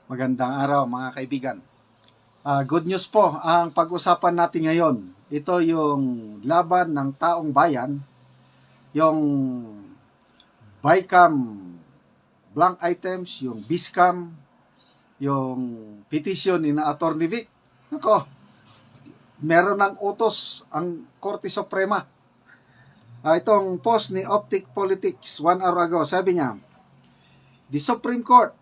Magandang araw mga kaibigan. Good news po ang pag-usapan natin ngayon. Ito yung laban ng taong bayan, yung BICAM blank items, yung BISCAM, yung petition ni na Atty. Vic. Nako, meron ng utos ang Korte Suprema. Itong post ni Optic Politics 1 hour ago, sabi niya, the Supreme Court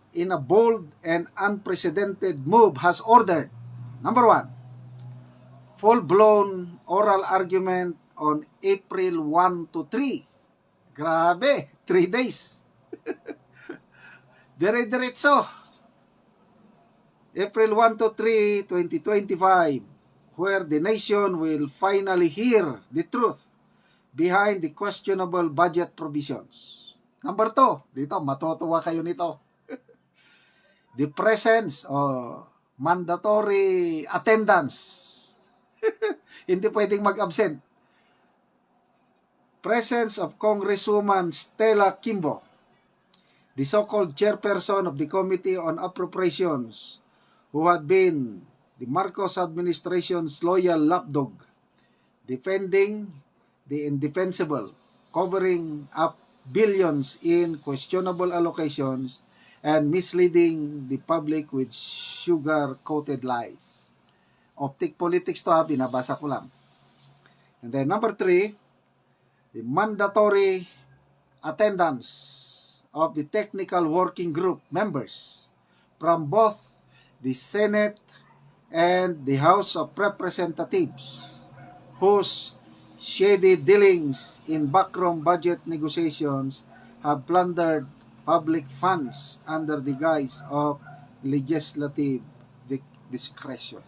in a bold and unprecedented move has ordered, number 1, full-blown oral argument on April 1 to 3. Grabe, 3 days. Dire-diretso. April 1 to 3, 2025, where the nation will finally hear the truth behind the questionable budget provisions. Number 2, dito, matutuwa kayo nito. The presence of mandatory attendance. Hindi pwedeng mag-absent. Presence of Congresswoman Stella Kimbo, the so-called chairperson of the Committee on Appropriations, who had been the Marcos administration's loyal lapdog, defending the indefensible, covering up billions in questionable allocations and misleading the public with sugar-coated lies. Optic Politics to, binabasa ko lang. And then number 3, the mandatory attendance of the technical working group members from both the Senate and the House of Representatives, whose shady dealings in backroom budget negotiations have plundered public funds under the guise of legislative discretion.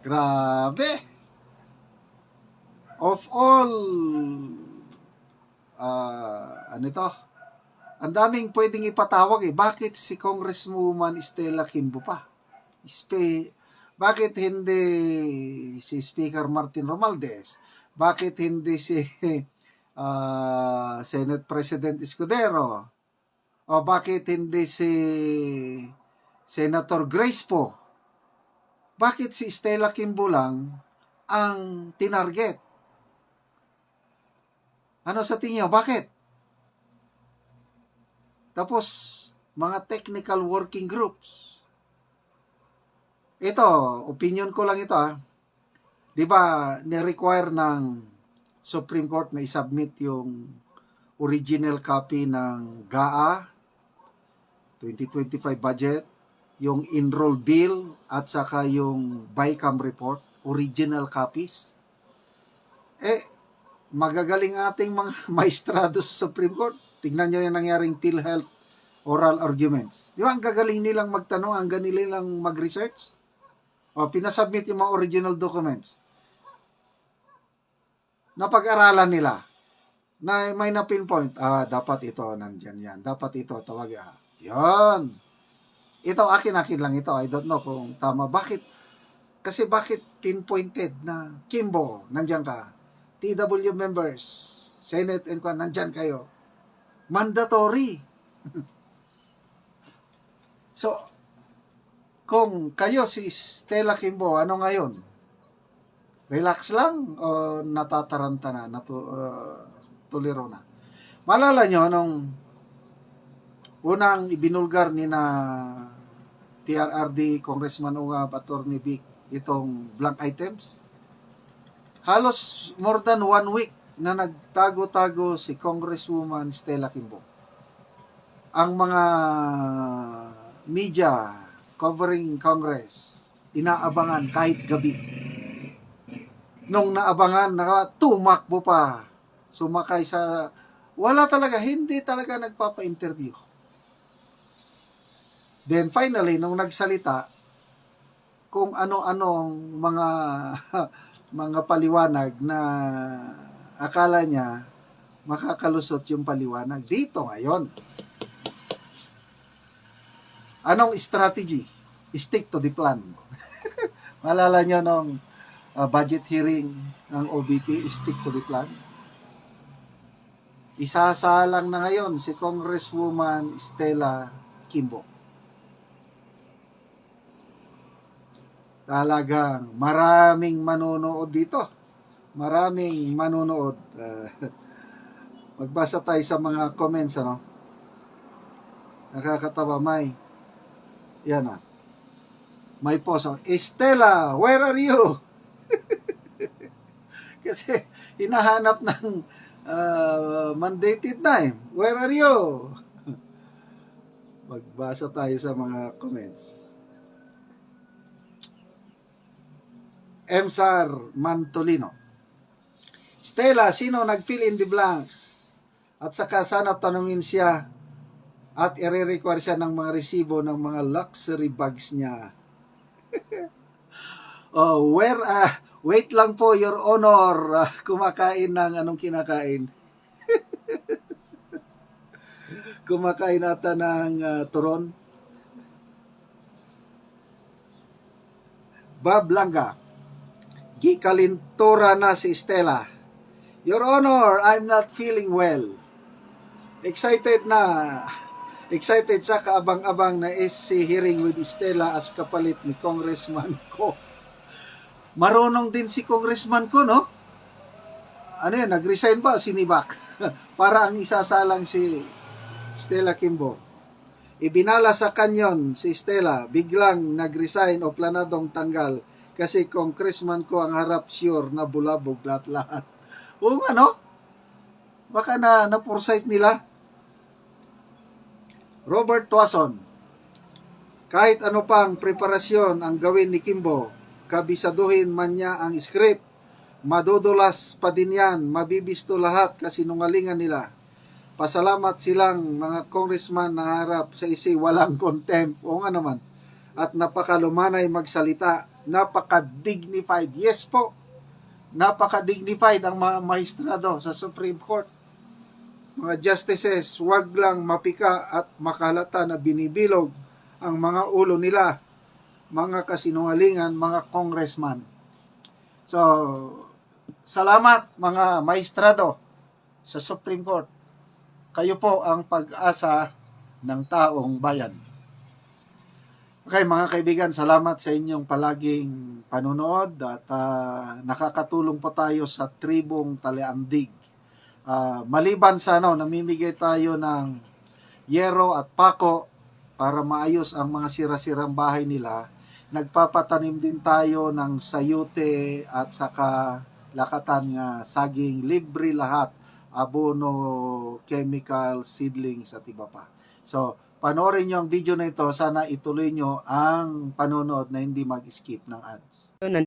Grabe! Of all, ang daming pwedeng ipatawag Bakit si Congresswoman Stella Kimbo pa? Bakit hindi si Speaker Martin Romualdez? Bakit hindi si Senate President Escudero? O bakit hindi si Senator Grace po? Bakit si Stella Kimbo lang ang tinarget? Ano sa tingin niyo? Bakit? Tapos, mga technical working groups. Ito, opinion ko lang ito Di ba, ni-require ng Supreme Court na i-submit yung original copy ng GAA 2025 budget, yung enroll bill, at saka yung BICAM report, original copies. Magagaling ating mga maestrado sa Supreme Court. Tignan nyo yung nangyaring PhilHealth oral arguments. Di ba, ang gagaling nilang magtanong, ang galing nilang mag-research? Pinasubmit yung mga original documents. Napag-aralan nila na may na-pinpoint, dapat ito, nandyan yan. Dapat ito, tawag yan. Ito, akin lang ito. I don't know kung tama. Bakit? Kasi bakit pinpointed na Kimbo, nandyan ka? TW members, Senate and Kwan, nandyan kayo. Mandatory. So, kung kayo si Stella Kimbo, ano ngayon? Relax lang o natataranta na, tuliro na? Malala nyo, nung unang ibinulgar ni na PRRD Congressman Ungab Atty. Vic itong blank items, halos more than 1 week na nagtago-tago si Congresswoman Stella Kimbo. Ang mga media covering Congress, inaabangan kahit gabi. Nung naabangan, tumakbo pa. Sumakay sa... Wala talaga, hindi talaga nagpapa-interview. Then finally, nung nagsalita, kung ano-anong mga mga paliwanag na akala niya makakalusot yung paliwanag. Dito ngayon. Anong strategy? Stick to the plan. Malala nyo nung budget hearing ng OBP, stick to the plan. Isasalang na ngayon si Congresswoman Stella Kimbo. Talagang maraming manonood dito. Maraming manonood. Magbasa tayo sa mga comments, ano? Nakakatawa, yan na. May post. Estela, where are you? Kasi hinahanap ng mandated na eh. Where are you? Magbasa tayo sa mga comments. Emsar Mantolino. Stella, sino nag-fill in the blanks? At saka sana tanungin siya at i-require siya ng mga resibo ng mga luxury bags niya. Wait lang po, Your Honor. Kumakain ng anong kinakain? Kumakain ata ng turon. Bob Langga. Gikalintura na si Stella. Your Honor, I'm not feeling well. Excited sa kaabang-abang na SC hearing with Stella as kapalit ni Congressman ko. Marunong din si Congressman ko, no? Ano yan, nag-resign ba? Sinibak. Para ang isasalang si Stella Kimbo. Ibinala sa kanyon si Stella, biglang nag-resign o planadong tanggal kasi Congressman ko ang harap sure na bulabog lahat-lahat. Oo nga, no? Baka na-foresight nila. Robert Tuason. Kahit ano pang preparasyon ang gawin ni Kimbo, kabisaduhin man niya ang script, madudulas pa din yan, mabibisto lahat kasi nungalingan nila. Pasalamat silang mga congressman na harap sa isi walang contempt. O nga naman. At napakalumanay magsalita. Napaka-dignified. Yes po. Napaka-dignified ang mga maestrado sa Supreme Court. Mga justices, wag lang mapika at makalata na binibilog ang mga ulo nila. Mga kasinungalingan, mga congressman. So, salamat mga maestrado sa Supreme Court. Kayo po ang pag-asa ng taong bayan. Okay, mga kaibigan, salamat sa inyong palaging panunood at nakakatulong po tayo sa tribong Taliandig. Maliban sa namimigay tayo ng yero at pako para maayos ang mga sira-sirang bahay nila, nagpapatanim din tayo ng sayute at saka lakatan nga saging, libre lahat, abono, chemical, seedlings at iba pa. So, panoorin nyo ang video na ito. Sana ituloy nyo ang panonood na hindi mag-skip ng ads.